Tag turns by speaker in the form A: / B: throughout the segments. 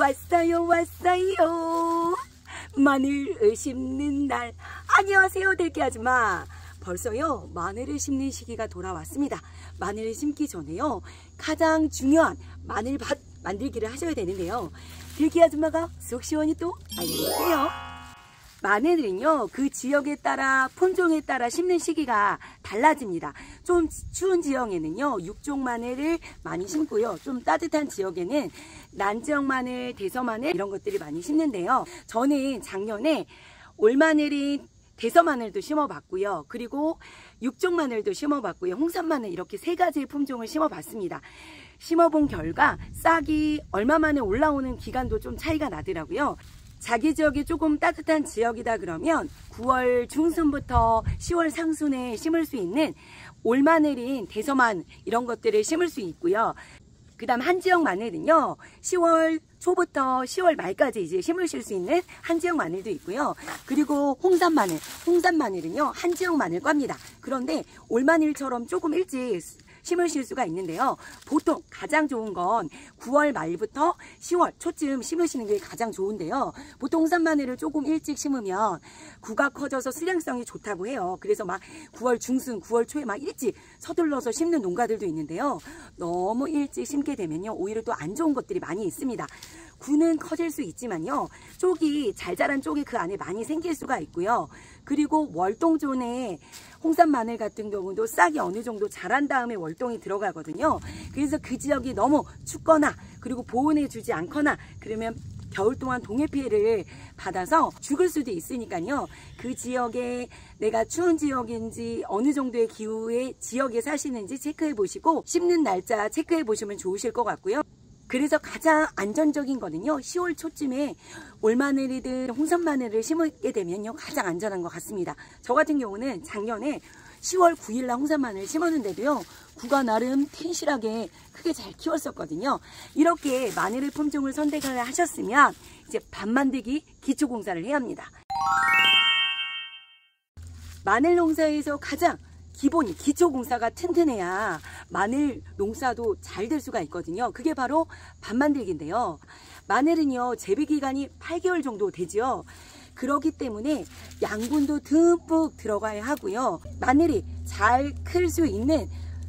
A: 왔어요. 마늘을 심는 날. 안녕하세요, 대기 아줌마. 벌써요 마늘을 심는 시기가 돌아왔습니다. 마늘을 심기 전에요 가장 중요한 마늘밭 만들기를 하셔야 되는데요. 대기 아줌마가 속 시원히 또 알려드릴게요. 마늘은요 그 지역에 따라 품종에 따라 심는 시기가 달라집니다. 좀 추운 지역에는요 육종 마늘을 많이 심고요, 좀 따뜻한 지역에는 난지역 마늘, 대서 마늘 이런 것들이 많이 심는데요. 저는 작년에 올마늘인 대서 마늘도 심어봤고요, 그리고 육종 마늘도 심어봤고요, 홍산 마늘 이렇게 세 가지의 품종을 심어봤습니다. 심어본 결과 싹이 얼마 만에 올라오는 기간도 좀 차이가 나더라고요. 자기 지역이 조금 따뜻한 지역이다 그러면 9월 중순부터 10월 상순에 심을 수 있는 올마늘인 대서만 이런 것들을 심을 수 있고요. 그 다음 한지역 마늘은요 10월 초부터 10월 말까지 이제 심으실 수 있는 한지역 마늘도 있고요. 그리고 홍산 마늘은요 한지역 마늘과입니다. 그런데 올마늘처럼 조금 일찍 심으실 수가 있는데요. 보통 가장 좋은 건 9월 말부터 10월 초쯤 심으시는 게 가장 좋은데요. 보통 홍산 마늘을 조금 일찍 심으면 구가 커져서 수량성이 좋다고 해요. 그래서 막 9월 중순, 9월 초에 막 일찍 서둘러서 심는 농가들도 있는데요. 너무 일찍 심게 되면요 오히려 또 안 좋은 것들이 많이 있습니다. 구는 커질 수 있지만요 쪽이 잘 자란 쪽이 그 안에 많이 생길 수가 있고요. 그리고 월동존에 홍산 마늘 같은 경우도 싹이 어느 정도 자란 다음에 월동이 들어가거든요. 그래서 그 지역이 너무 춥거나 그리고 보온해 주지 않거나 그러면 겨울 동안 동해 피해를 받아서 죽을 수도 있으니까요. 그 지역에 내가 추운 지역인지 어느 정도의 기후의 지역에 사시는지 체크해 보시고 심는 날짜 체크해 보시면 좋으실 것 같고요. 그래서 가장 안전적인 거는요 10월 초쯤에 올마늘이든 홍산 마늘을 심게 되면요 가장 안전한 것 같습니다. 저 같은 경우는 작년에 10월 9일날 홍산 마늘을 심었는데도요 구가 나름 튼실하게 크게 잘 키웠었거든요. 이렇게 마늘의 품종을 선택을 하셨으면 이제 밭 만들기 기초공사를 해야 합니다. 마늘 농사에서 가장 기본이 기초공사가 튼튼해야 마늘 농사도 잘 될 수가 있거든요. 그게 바로 밭 만들기인데요. 마늘은요 재배기간이 8개월 정도 되죠. 그렇기 때문에 양분도 듬뿍 들어가야 하고요. 마늘이 잘 클 수 있는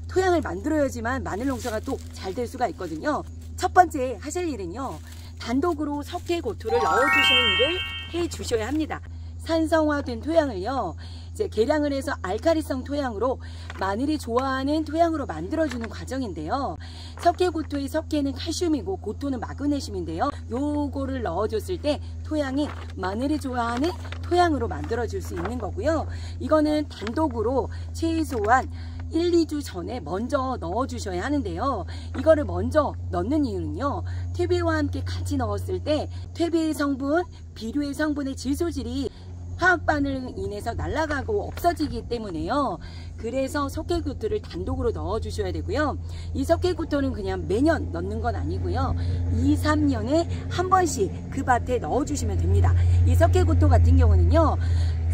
A: 토양을 만들어야지만 마늘 농사가 또 잘 될 수가 있거든요. 첫 번째 하실 일은요 단독으로 석회고토를 넣어주시는 일을 해 주셔야 합니다. 산성화된 토양을요 이제 개량을 해서 알카리성 토양으로 마늘이 좋아하는 토양으로 만들어주는 과정인데요. 석회고토의 석회는 칼슘이고 고토는 마그네슘인데요. 요거를 넣어줬을 때 토양이 마늘이 좋아하는 토양으로 만들어줄 수 있는 거고요. 이거는 단독으로 최소한 1, 2주 전에 먼저 넣어주셔야 하는데요. 이거를 먼저 넣는 이유는요. 퇴비와 함께 같이 넣었을 때 퇴비의 성분, 비료의 성분의 질소질이 화학반응으로 인해서 날아가고 없어지기 때문에요. 그래서 석회고토를 단독으로 넣어주셔야 되고요. 이 석회고토는 그냥 매년 넣는 건 아니고요. 2, 3년에 한 번씩 그 밭에 넣어주시면 됩니다. 이 석회고토 같은 경우는요.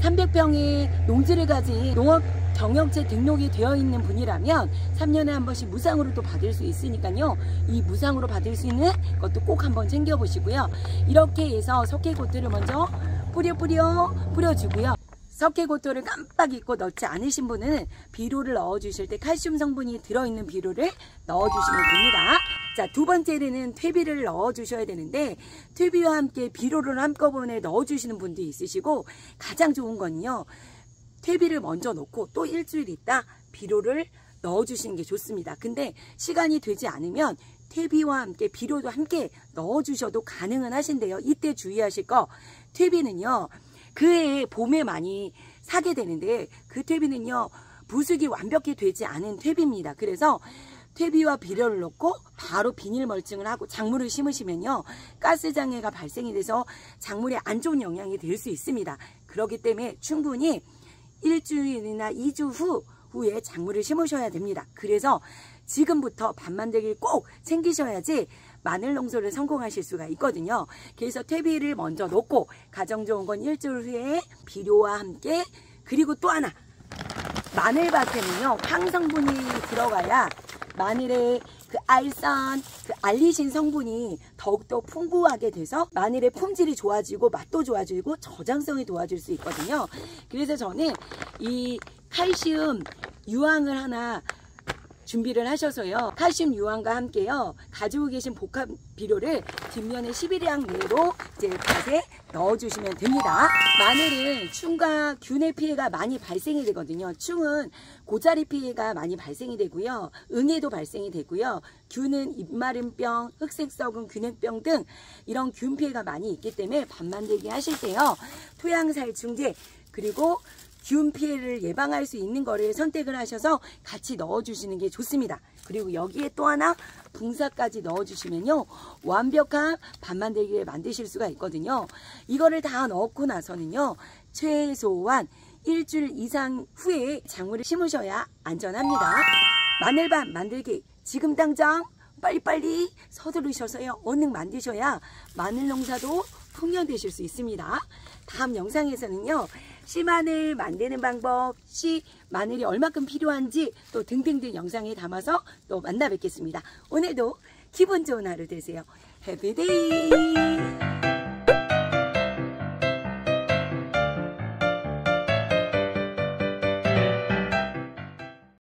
A: 300평의 농지를 가진 농업 경영체 등록이 되어 있는 분이라면 3년에 한 번씩 무상으로 또 받을 수 있으니까요. 이 무상으로 받을 수 있는 것도 꼭 한번 챙겨보시고요. 이렇게 해서 석회고토를 먼저 뿌려주고요. 석회고토를 깜빡 잊고 넣지 않으신 분은 비료를 넣어주실 때 칼슘 성분이 들어있는 비료를 넣어주시면 됩니다. 자, 두 번째는 퇴비를 넣어주셔야 되는데 퇴비와 함께 비료를 한꺼번에 넣어주시는 분도 있으시고 가장 좋은 건요. 퇴비를 먼저 넣고 또 일주일 있다 비료를 넣어주시는 게 좋습니다. 근데 시간이 되지 않으면 퇴비와 함께 비료도 함께 넣어주셔도 가능은 하신데요. 이때 주의하실 거 퇴비는요. 그해 봄에 많이 사게 되는데 그 퇴비는요. 부숙이 완벽히 되지 않은 퇴비입니다. 그래서 퇴비와 비료를 넣고 바로 비닐 멀칭을 하고 작물을 심으시면요. 가스장애가 발생이 돼서 작물에 안 좋은 영향이 될 수 있습니다. 그렇기 때문에 충분히 일주일이나 2주 후에 작물을 심으셔야 됩니다. 그래서 지금부터 밭 만들기를 꼭 챙기셔야지 마늘 농사를 성공하실 수가 있거든요. 그래서 퇴비를 먼저 넣고 가장 좋은 건 일주일 후에 비료와 함께 그리고 또 하나 마늘밭에는요 황성분이 들어가야 마늘의 그 알산, 그 알리신 성분이 더욱더 풍부하게 돼서 마늘의 품질이 좋아지고 맛도 좋아지고 저장성이 도와줄 수 있거든요. 그래서 저는 이 칼슘 유황을 하나 준비를 하셔서요. 칼슘 유황과 함께요. 가지고 계신 복합 비료를 뒷면에 11량 내로 이제 밭에 넣어주시면 됩니다. 마늘은 충과 균의 피해가 많이 발생이 되거든요. 충은 고자리 피해가 많이 발생이 되고요. 응애도 발생이 되고요. 균은 입마름병, 흑색썩은 균핵병 등 이런 균 피해가 많이 있기 때문에 밥 만들기 하실 때요. 토양살충제 그리고 균 피해를 예방할 수 있는 거를 선택을 하셔서 같이 넣어주시는 게 좋습니다. 그리고 여기에 또 하나 붕사까지 넣어주시면요. 완벽한 밥 만들기를 만드실 수가 있거든요. 이거를 다 넣고 나서는요. 최소한 일주일 이상 후에 작물을 심으셔야 안전합니다. 마늘밥 만들기 지금 당장 빨리빨리 서두르셔서요. 얼른 만드셔야 마늘 농사도 풍년되실 수 있습니다. 다음 영상에서는요. 씨마늘 만드는 방법, 마늘이 얼마큼 필요한지 또 등등등 영상에 담아서 또 만나 뵙겠습니다. 오늘도 기분 좋은 하루 되세요. 해피데이!